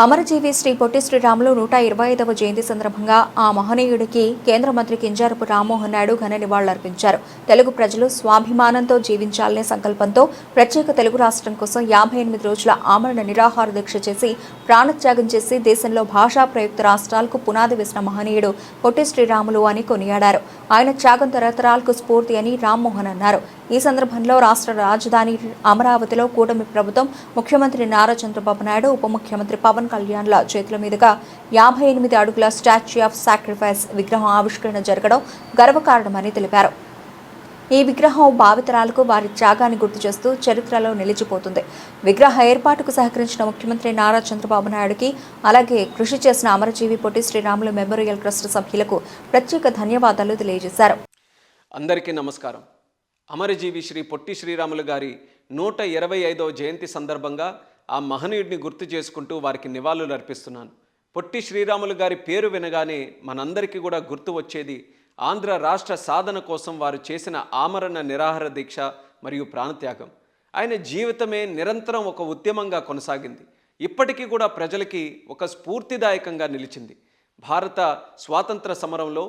అమరజీవి శ్రీ పొట్టి శ్రీరాములు 125వ జయంతి సందర్భంగా ఆ మహనీయుడికి కేంద్ర మంత్రి కింజారపు రామ్మోహన్ నాయుడు ఘన నివాళులర్పించారు. తెలుగు ప్రజలు స్వాభిమానంతో జీవించాలనే సంకల్పంతో ప్రత్యేక తెలుగు రాష్ట్రం కోసం 58 రోజుల ఆమరణ నిరాహార దీక్ష చేసి ప్రాణత్యాగం చేసి దేశంలో భాషా ప్రయుక్త రాష్ట్రాలకు పునాది వేసిన మహనీయుడు పొట్టి శ్రీరాములు అని కొనియాడారు. ఆయన త్యాగం తరతరాలకు స్ఫూర్తి అని రామ్మోహన్ అన్నారు. ఈ సందర్భంలో రాష్ట్ర రాజధాని అమరావతిలో కూటమి ప్రభుత్వం ముఖ్యమంత్రి నారా చంద్రబాబు నాయుడు, ఉప ముఖ్యమంత్రి పవన్ కళ్యాణ్ల చేతుల మీదుగా 58 అడుగుల స్టాచ్యూ ఆఫ్ సాక్రిఫైస్ విగ్రహం ఆవిష్కరణ జరగడం గర్వకారణమని తెలిపారు. ఈ విగ్రహం భావితరాలకు వారి త్యాగాన్ని గుర్తు చేస్తూ చరిత్రలో నిలిచిపోతుంది. విగ్రహ ఏర్పాటుకు సహకరించిన ముఖ్యమంత్రి నారా చంద్రబాబు నాయుడుకి, అలాగే కృషి చేసిన అమరజీవి పొట్టి శ్రీరాములు మెమోరియల్ ట్రస్ట్ సభ్యులకు ప్రత్యేక ధన్యవాదాలు తెలియజేశారు. అందరికీ నమస్కారం. అమరజీవి శ్రీ పొట్టి శ్రీరాములు గారి 125వ జయంతి సందర్భంగా ఆ మహనీయుడిని గుర్తు చేసుకుంటూ వారికి నివాళులు అర్పిస్తున్నాను. పొట్టి శ్రీరాములు గారి పేరు వినగానే మనందరికీ కూడా గుర్తు వచ్చేది ఆంధ్ర రాష్ట్ర సాధన కోసం వారు చేసిన ఆమరణ నిరాహార దీక్ష మరియు ప్రాణత్యాగం. ఆయన జీవితమే నిరంతరం ఒక ఉద్యమంగా కొనసాగింది. ఇప్పటికీ కూడా ప్రజలకి ఒక స్ఫూర్తిదాయకంగా నిలిచింది. భారత స్వాతంత్ర సమరంలో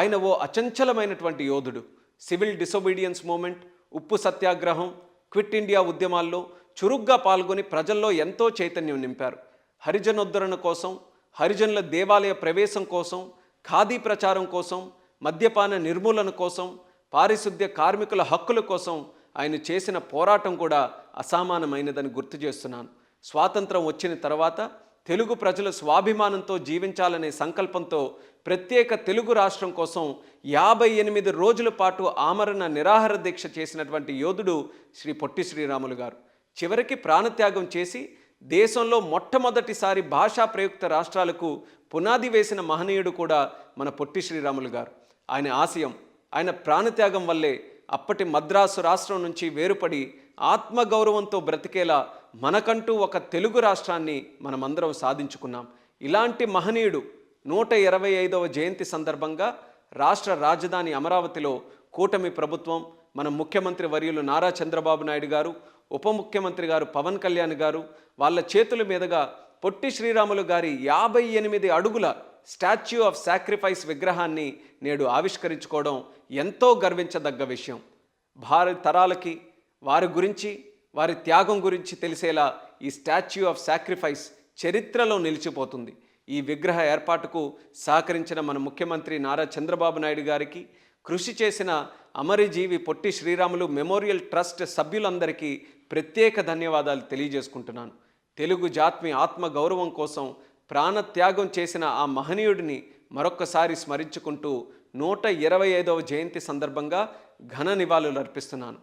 ఆయన ఓ అచంచలమైనటువంటి యోధుడు. సివిల్ డిసొబీడియన్స్ మూమెంట్, ఉప్పు సత్యాగ్రహం, క్విట్ ఇండియా ఉద్యమాల్లో చురుగ్గా పాల్గొని ప్రజల్లో ఎంతో చైతన్యం నింపారు. హరిజనోద్ధరణ కోసం, హరిజనుల దేవాలయ ప్రవేశం కోసం, ఖాదీ ప్రచారం కోసం, మద్యపాన నిర్మూలన కోసం, పారిశుద్ధ్య కార్మికుల హక్కుల కోసం ఆయన చేసిన పోరాటం కూడా అసామాన్యమైనదని గుర్తు చేస్తున్నాను. స్వాతంత్రం వచ్చిన తర్వాత తెలుగు ప్రజలు స్వాభిమానంతో జీవించాలనే సంకల్పంతో ప్రత్యేక తెలుగు రాష్ట్రం కోసం 58 రోజుల పాటు ఆమరణ నిరాహార దీక్ష చేసినటువంటి యోధుడు శ్రీ పొట్టి శ్రీరాములు గారు. చివరికి ప్రాణత్యాగం చేసి దేశంలో మొట్టమొదటిసారి భాషా ప్రయుక్త రాష్ట్రాలకు పునాది వేసిన మహనీయుడు కూడా మన పొట్టి శ్రీరాములు గారు. ఆయన ఆశయం, ఆయన ప్రాణత్యాగం వల్లే అప్పటి మద్రాసు రాష్ట్రం నుంచి వేరుపడి ఆత్మగౌరవంతో బ్రతికేలా మనకంటూ ఒక తెలుగు రాష్ట్రాన్ని మనమందరం సాధించుకున్నాం. ఇలాంటి మహనీయుడు 125వ జయంతి సందర్భంగా రాష్ట్ర రాజధాని అమరావతిలో కూటమి ప్రభుత్వం, మన ముఖ్యమంత్రి వర్యులు నారా చంద్రబాబు నాయుడు గారు, ఉప ముఖ్యమంత్రి గారు పవన్ కళ్యాణ్ గారు వాళ్ళ చేతుల మీదుగా పొట్టి శ్రీరాములు గారి 58 అడుగుల స్టాచ్యూ ఆఫ్ సాక్రిఫైస్ విగ్రహాన్ని నేడు ఆవిష్కరించుకోవడం ఎంతో గర్వించదగ్గ విషయం. భారత తరాలకి వారి గురించి, వారి త్యాగం గురించి తెలిసేలా ఈ స్టాచ్యూ ఆఫ్ సాక్రిఫైస్ చరిత్రలో నిలిచిపోతుంది. ఈ విగ్రహ ఏర్పాటుకు సహకరించిన మన ముఖ్యమంత్రి నారా చంద్రబాబు నాయుడు గారికి, కృషి చేసిన అమరజీవి పొట్టి శ్రీరాములు మెమోరియల్ ట్రస్ట్ సభ్యులందరికీ ప్రత్యేక ధన్యవాదాలు తెలియజేసుకుంటున్నాను. తెలుగు జాతి ఆత్మ గౌరవం కోసం ప్రాణత్యాగం చేసిన ఆ మహనీయుడిని మరొక్కసారి స్మరించుకుంటూ 125వ జయంతి సందర్భంగా ఘన నివాళులు అర్పిస్తున్నాను.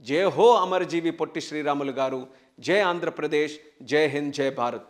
జై హో అమరజీవి పొట్టి శ్రీరాములు గారు. జై ఆంధ్రప్రదేశ్, జై హింద్, జై భారత్.